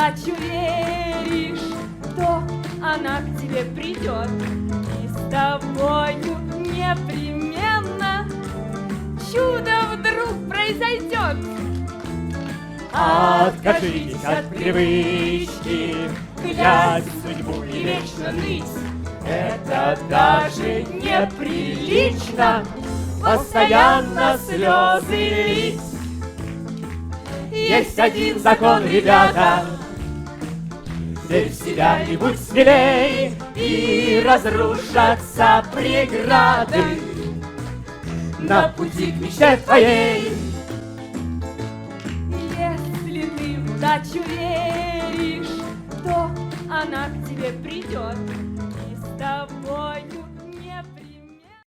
удачу веришь, то она к тебе придет, и с тобою непременно чудо вдруг произойдет. Откажитесь от привычки, клясть судьбу и вечно ныть. Это даже неприлично постоянно слезы лить. Есть один закон, ребята: верь в себя и будь смелей, и разрушатся преграды на пути к мечте твоей. Если ты в удачу веришь, то она к тебе придет, и с тобою